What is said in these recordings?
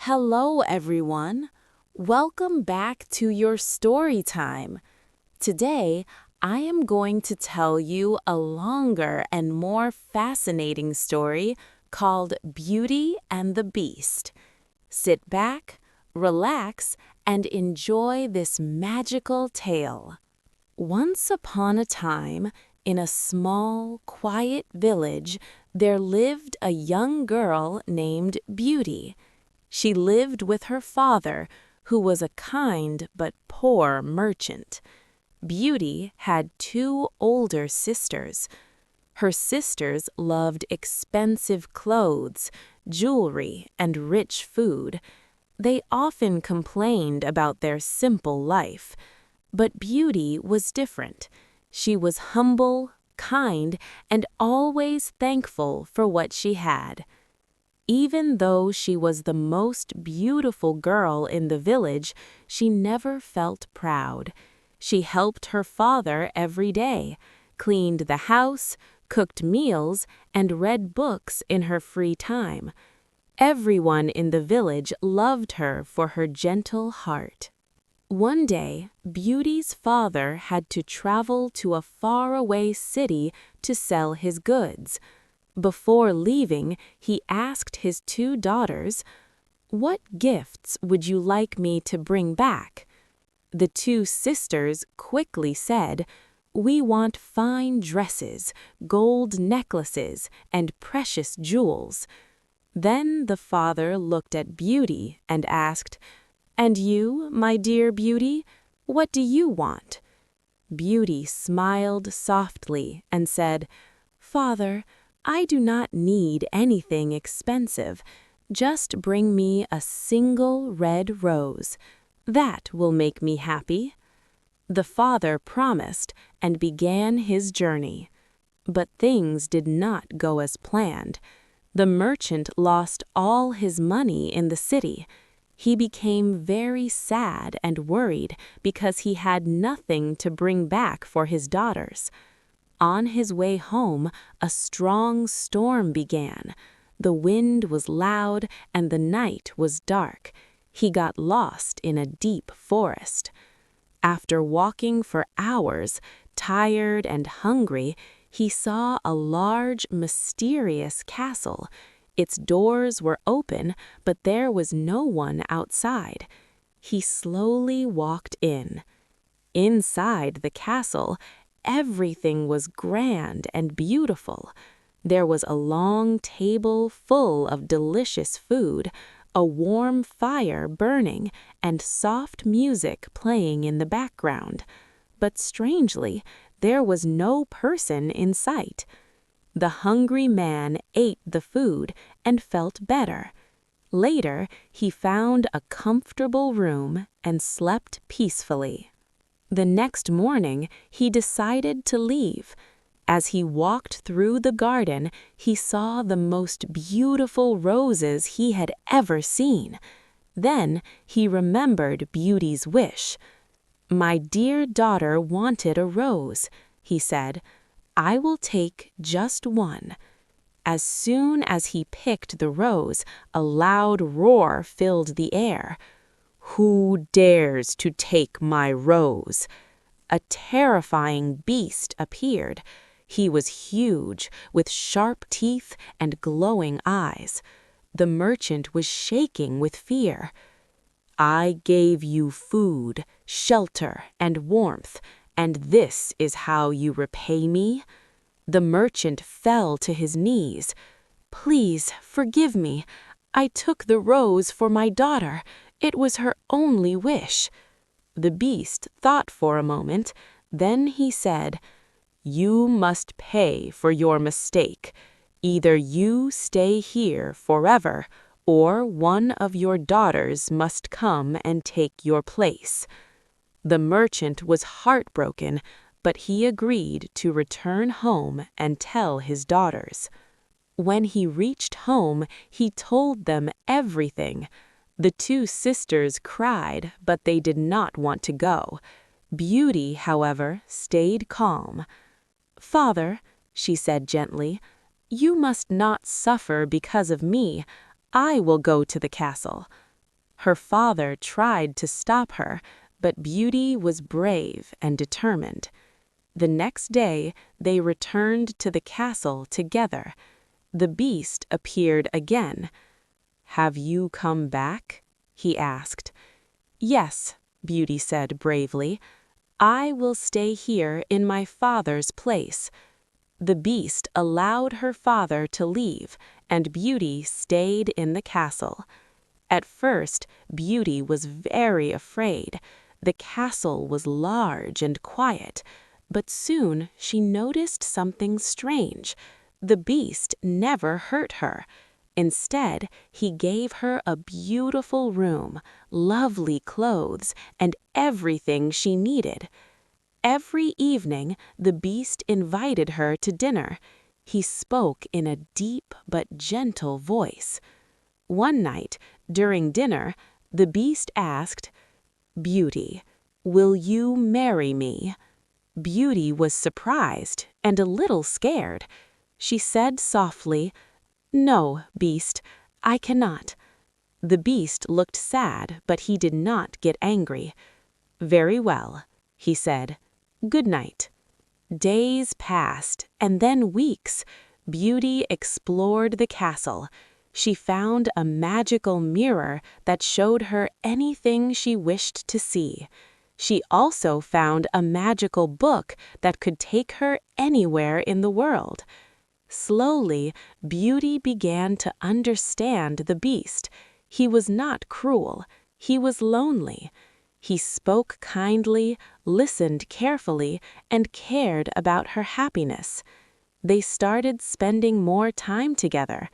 Hello, everyone. Welcome back to your story time. Today, I am going to tell you a longer and more fascinating story called Beauty and the Beast. Sit back, relax, and enjoy this magical tale. Once upon a time, in a small, quiet village, there lived a young girl named Beauty. She lived with her father, who was a kind but poor merchant. Beauty had two older sisters. Her sisters loved expensive clothes, jewelry, and rich food. They often complained about their simple life. But Beauty was different. She was humble, kind, and always thankful for what she had. Even though she was the most beautiful girl in the village, she never felt proud. She helped her father every day, cleaned the house, cooked meals, and read books in her free time. Everyone in the village loved her for her gentle heart. One day, Beauty's father had to travel to a faraway city to sell his goods. Before leaving, he asked his two daughters, "What gifts would you like me to bring back?" The two sisters quickly said, "We want fine dresses, gold necklaces, and precious jewels." Then the father looked at Beauty and asked, "And you, my dear Beauty, what do you want?" Beauty smiled softly and said, "Father, I do not need anything expensive. Just bring me a single red rose. That will make me happy." The father promised and began his journey. But things did not go as planned. The merchant lost all his money in the city. He became very sad and worried because he had nothing to bring back for his daughters. On his way home, a strong storm began. The wind was loud and the night was dark. He got lost in a deep forest. After walking for hours, tired and hungry, he saw a large, mysterious castle. Its doors were open, but there was no one outside. He slowly walked in. Inside the castle, everything was grand and beautiful. There was a long table full of delicious food, a warm fire burning, and soft music playing in the background. But strangely, there was no person in sight. The hungry man ate the food and felt better. Later, he found a comfortable room and slept peacefully. The next morning, he decided to leave. As he walked through the garden, he saw the most beautiful roses he had ever seen. Then he remembered Beauty's wish. "My dear daughter wanted a rose," he said. "I will take just one." As soon as he picked the rose, a loud roar filled the air. "Who dares to take my rose?" A terrifying beast appeared. He was huge, with sharp teeth and glowing eyes. The merchant was shaking with fear. "I gave you food, shelter, and warmth, and this is how you repay me?" The merchant fell to his knees. "Please forgive me. I took the rose for my daughter. It was her only wish." The beast thought for a moment. Then he said, "You must pay for your mistake. Either you stay here forever, or one of your daughters must come and take your place." The merchant was heartbroken, but he agreed to return home and tell his daughters. When he reached home, he told them everything. The two sisters cried, but they did not want to go. Beauty, however, stayed calm. "Father," she said gently, "you must not suffer because of me. I will go to the castle." Her father tried to stop her, but Beauty was brave and determined. The next day, they returned to the castle together. The Beast appeared again. "Have you come back?" he asked. "Yes," Beauty said bravely. "I will stay here in my father's place." The Beast allowed her father to leave, and Beauty stayed in the castle. At first, Beauty was very afraid. The castle was large and quiet, but soon she noticed something strange. The Beast never hurt her. Instead, he gave her a beautiful room, lovely clothes, and everything she needed. Every evening, the Beast invited her to dinner. He spoke in a deep but gentle voice. One night, during dinner, the Beast asked, "Beauty, will you marry me?" Beauty was surprised and a little scared. She said softly, "No, Beast, I cannot." The Beast looked sad, but he did not get angry. "Very well," he said. "Good night." Days passed, and then weeks. Beauty explored the castle. She found a magical mirror that showed her anything she wished to see. She also found a magical book that could take her anywhere in the world. Slowly, Beauty began to understand the Beast. He was not cruel. He was lonely. He spoke kindly, listened carefully, and cared about her happiness. They started spending more time together.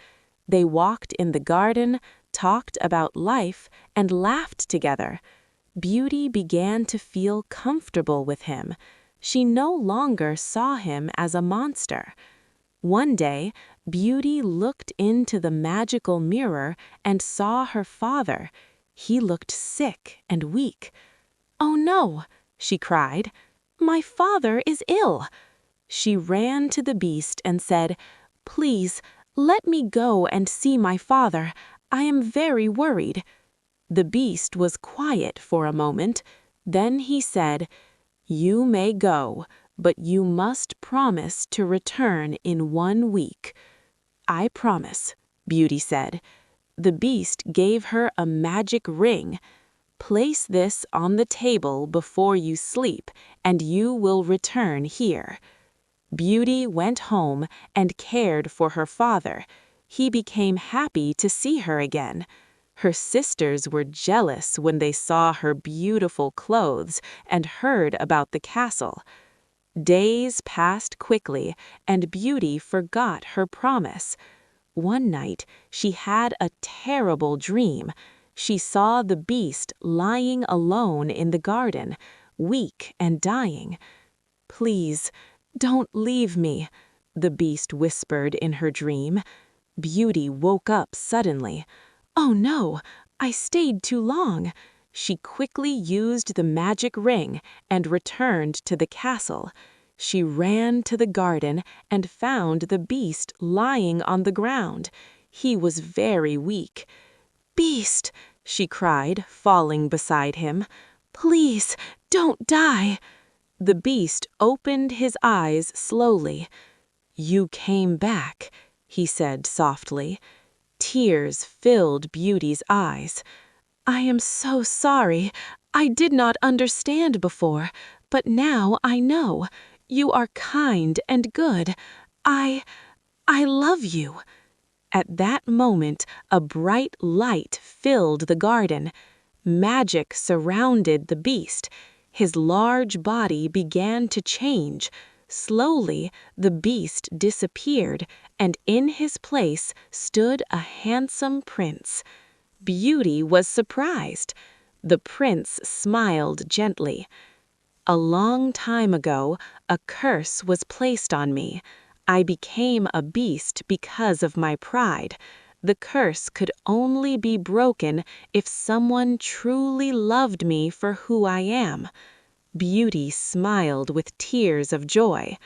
They walked in the garden, talked about life, and laughed together. Beauty began to feel comfortable with him. She no longer saw him as a monster. One day, Beauty looked into the magical mirror and saw her father. He looked sick and weak. "Oh no," she cried. "My father is ill." She ran to the Beast and said, "Please, let me go and see my father. I am very worried." The Beast was quiet for a moment. Then he said, "You may go, but you must promise to return in 1 week." "I promise," Beauty said. The Beast gave her a magic ring. "Place this on the table before you sleep, and you will return here." Beauty went home and cared for her father. He became happy to see her again. Her sisters were jealous when they saw her beautiful clothes and heard about the castle. Days passed quickly, and Beauty forgot her promise. One night, she had a terrible dream. She saw the Beast lying alone in the garden, weak and dying. "Please, don't leave me," the Beast whispered in her dream. Beauty woke up suddenly. "Oh no, I stayed too long." She quickly used the magic ring and returned to the castle. She ran to the garden and found the Beast lying on the ground. He was very weak. "Beast," she cried, falling beside him, "please don't die." The Beast opened his eyes slowly. "You came back," he said softly. Tears filled Beauty's eyes. "I am so sorry. I did not understand before, but now I know. You are kind and good. I love you." At that moment, a bright light filled the garden. Magic surrounded the Beast. His large body began to change. Slowly, the Beast disappeared, and in his place stood a handsome prince. Beauty was surprised. The prince smiled gently. "A long time ago, a curse was placed on me. I became a beast because of my pride. The curse could only be broken if someone truly loved me for who I am." Beauty smiled with tears of joy.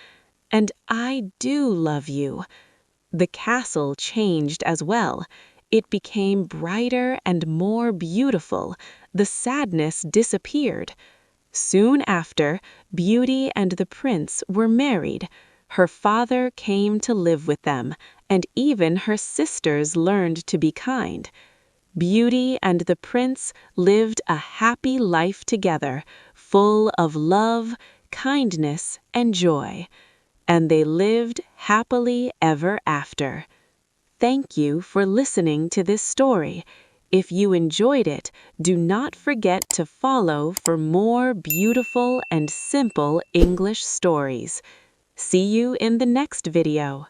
"And I do love you." The castle changed as well. It became brighter and more beautiful. The sadness disappeared. Soon after, Beauty and the prince were married. Her father came to live with them, and even her sisters learned to be kind. Beauty and the prince lived a happy life together, full of love, kindness, and joy. And they lived happily ever after. Thank you for listening to this story. If you enjoyed it, do not forget to follow for more beautiful and simple English stories. See you in the next video.